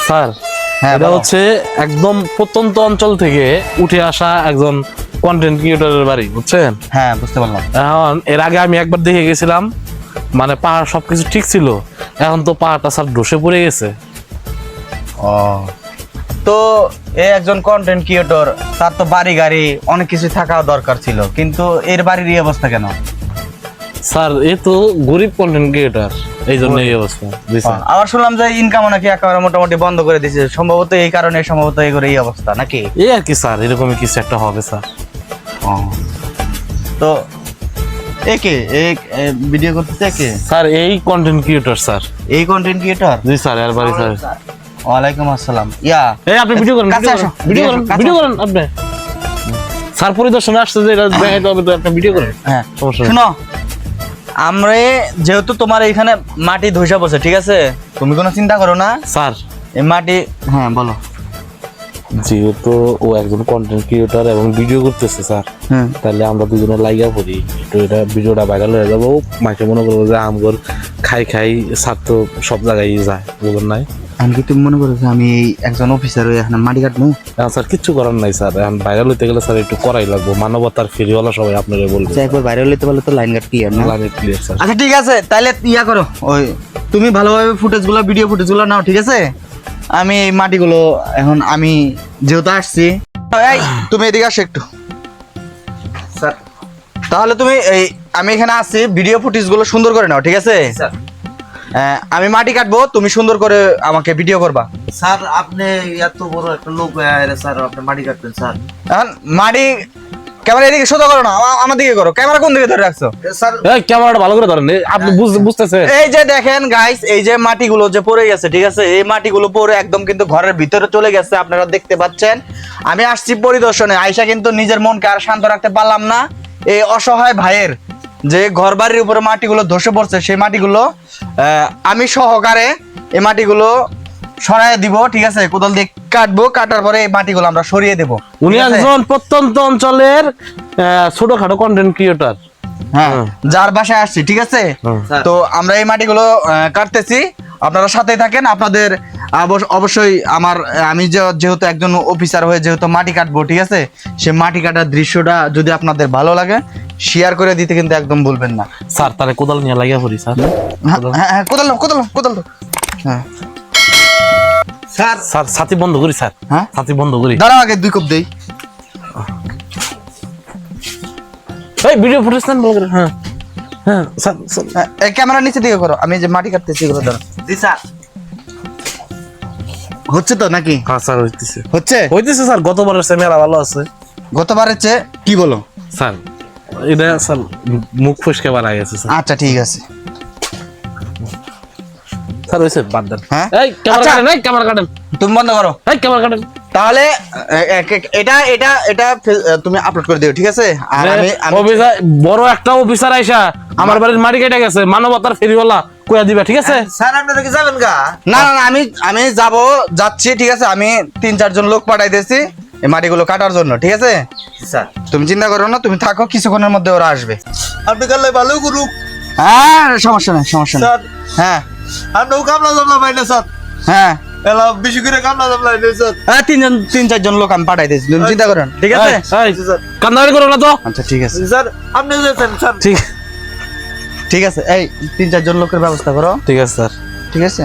Sir হ্যাঁ, এটা বলো। হচ্ছে একদম প্রত্যন্ত অঞ্চল থেকে উঠে আসা একজন কন্টেন্ট ক্রিয়েটরের বাড়ি, বুঝছেন? হ্যাঁ, বুঝতে পারলাম। এখন এর আগে আমি একবার দেখে গেছিলাম, মানে পাহাড় সবকিছু ঠিক ছিল, এখন তো পাহাড়টা স্যার ধসে পড়ে গেছে। ও, তো এ একজন কন্টেন্ট ক্রিয়েটর, তার তো বাড়ি গাড়ি অনেক কিছু থাকা দরকার ছিল, কিন্তু এর বাড়ির এই অবস্থা কেন? স্যার এ তো গরিব কন্টেন্ট ক্রিয়েটর, এই জন্য এই অবস্থা। জি স্যার। আবার শুনলাম যে ইনকাম নাকি একেবারে মোটামুটি বন্ধ করে দিয়েছে, সম্ভবত এই কারণে সম্ভবত এই অবস্থা নাকি? এই আর কি স্যার, এরকমই কিছু একটা হবে স্যার। তো একে ভিডিও করতেছে কে? স্যার এই কন্টেন্ট ক্রিয়েটর স্যার। এই কন্টেন্ট ক্রিয়েটর? জি স্যার, এর বাড়ি স্যার। ওয়ালাইকুম আসসালাম। ইয়া, এই আপনি ভিডিও করেন, কাছে আসো, ভিডিও করেন, কাছে ভিডিও আসো। করেন আপনি। স্যার পরিদর্শনে আসছে যে এটা দেখাইতে হবে, তো আপনি ভিডিও করেন। হ্যাঁ, সমস্যা নেই। শুনো, আমরা যেহেতু তোমার এখানে মাটি ধসে পড়ছে, ঠিক আছে, তুমি কোনো চিন্তা করো না। স্যার এই মাটি, হ্যাঁ বলো। যেহেতু ও একজন কন্টেন্ট ক্রিয়েটর এবং ভিডিও করতেছে স্যার, হুম, তাহলে আমরা দুজনে লাইগা পড়ি, একটু এটা ভিডিওটা ভাইরাল হয়ে যাবো, মাকে মনে করবো যে আমগর খাই খাই স্যার তো সব জায়গায় যায়, বুঝলেন নাই? আমি কি তুমি মনে করো যে আমি এই একজন অফিসার হয়ে এখানে মাটি কাটবো? এখন স্যার কিচ্ছু করার নাই স্যার, এখন ভাইরাল হইতে গেলে স্যার একটু করাই লাগবো, মানবতার ফেরিওয়ালা সবাই আপনারা বলবো। আচ্ছা, একবার বাইরে হইতে পারলে তো লাইন কাট ক্লিয়ার না? Clear sir. আচ্ছা ঠিক আছে, তাহলে ইয়া করো, ওই তুমি ভালোভাবে ফুটেজগুলো, ভিডিও ফুটেজগুলো নাও, ঠিক আছে? আমি এই মাটিগুলো এখন আমি যেহেতু আসছি, এই তুমি এদিকে আসো একটু স্যার। তাহলে তুমি এই, আমি এখানে আসছি, ভিডিও ফুটেজগুলো সুন্দর করে নাও, ঠিক আছে স্যার? আমি মাটি কাটবো, তুমি সুন্দর করে আমাকে ভিডিও করবা। স্যার আপনি এত বড় একটা লোক স্যার, আপনি মাটি কাটবেন স্যার? এখন মাটি, ক্যামেরা এদিকে সোজা করো না, আমার দিকে করো। ক্যামেরা কোন দিকে ধরে রাখছো? স্যার এই ক্যামেরাটা ভালো করে ধরেন, আপনি বুঝতেছেন? এই যে দেখেন গাইস, এই যে মাটিগুলো যে পড়ে গেছে, ঠিক আছে, এই মাটিগুলো পড়ে একদম কিন্তু ঘরের ভিতরে চলে গেছে, আপনারা দেখতে পাচ্ছেন। আমি আসছি পরিদর্শনে, আয়সা কিন্তু নিজের মনকে আর শান্ত রাখতে পারলাম না। এই অসহায় ভাইয়ের যে ঘর বাড়ির উপরে মাটিগুলো ধসে পড়ছে, সেই মাটিগুলো আমি সহকারে এই মাটিগুলো সরাই দিব, ঠিক আছে? কোদাল দিয়ে কাটবো, কাটার পরে এই মাটিগুলো আমরা সরিয়ে দেবো। উনি ঠিক আছে? একজন প্রত্যন্ত অঞ্চলের ছোটখাটো কন্টেন্ট ক্রিয়েটর। হ্যাঁ, যার বাসায় আসছি, ঠিক আছে? তো আমরা এই মাটিগুলো কাটতেছি, আপনারা সাথেই থাকেন। আপনাদের অবশ্যই আমি যেহেতু একজন অফিসার হয়ে যেহেতু মাটি কাটবো, ঠিক আছে, সে মাটি কাটার দৃশ্যটা যদি আপনাদের ভালো লাগে, শেয়ার করে দিতে কিন্তু একদম ভুলবেন না। স্যার তারে কোদাল নিয়ে লাগিয়া পড়ি স্যার। হ্যাঁ, কোদাল নাও, কোদাল নাও, কোদাল দাও। হ্যাঁ স্যার স্যার ছাতি বন্ধ করি স্যার, হ্যাঁ, ছাতি বন্ধ করি। দাঁড়াও, আগে 2 কাপ দেই। এই ভিডিও ফুটেজ নেন ভালো করে। হ্যাঁ হ্যাঁ স্যার, এই ক্যামেরা নিচে দিকে করো, আমি যে মাটি কাটতেছি এগুলো ধরো। জি স্যার। হচ্ছে তো নাকি? হ্যাঁ স্যার হইতেছে, হচ্ছে? হইতেছে স্যার, গতবারের চেয়ে মেলা ভালো আছে গতবারের চেয়ে? কি বলো? স্যার এটা স্যার মুখ ফসকে বাড়া গেছে স্যার। আচ্ছা ঠিক আছে। স্যার হইছে, বাদ দেন। হ্যাঁ? এই ক্যামেরা আচ্ছা। কাটেন, এই ক্যামেরা কাটেন, তুমি বন্ধ করো। এই ক্যামেরা কাটেন। তাহলে এটা এটা এটা তুমি আপলোড করে দিও, ঠিক আছে? আর আমি অফিসার, বড় একটা অফিসার আইসা আমার বাড়ির মাটি কেটে গেছে, মানবতার ফেরিওয়ালা কইয়া দিবা, ঠিক আছে? স্যার আপনারা কি যাবেন গা? না না না, আমি যাচ্ছি, ঠিক আছে? আমি 3-4 জন লোক পাঠাইতেছি এই মাটিগুলো কাটার জন্য, ঠিক আছে? স্যার তুমি চিন্তা করো না, তুমি থাকো, কিছুক্ষণের মধ্যে ওরা আসবে। আপনি কালে ভালো করুক হ্যাঁ, সমস্যা নেই, সমস্যা নেই। স্যার। হ্যাঁ আপনিও কামলা জামলা পাই না স্যার, হ্যাঁ এলা বেশি করে কামলা জামলা নেই স্যার। হ্যাঁ, 3-4 জন লোক আমি পাঠাইতেছি, তুমি চিন্তা করো না, ঠিক আছে? এই, এই, স্যার কান্দারি করো না তো। আচ্ছা ঠিক আছে, স্যার আপনি যেতেন স্যার। ঠিক ঠিক আছে। এই 3-4 জন লোকের ব্যবস্থা করো, ঠিক আছে স্যার। ঠিক আছে?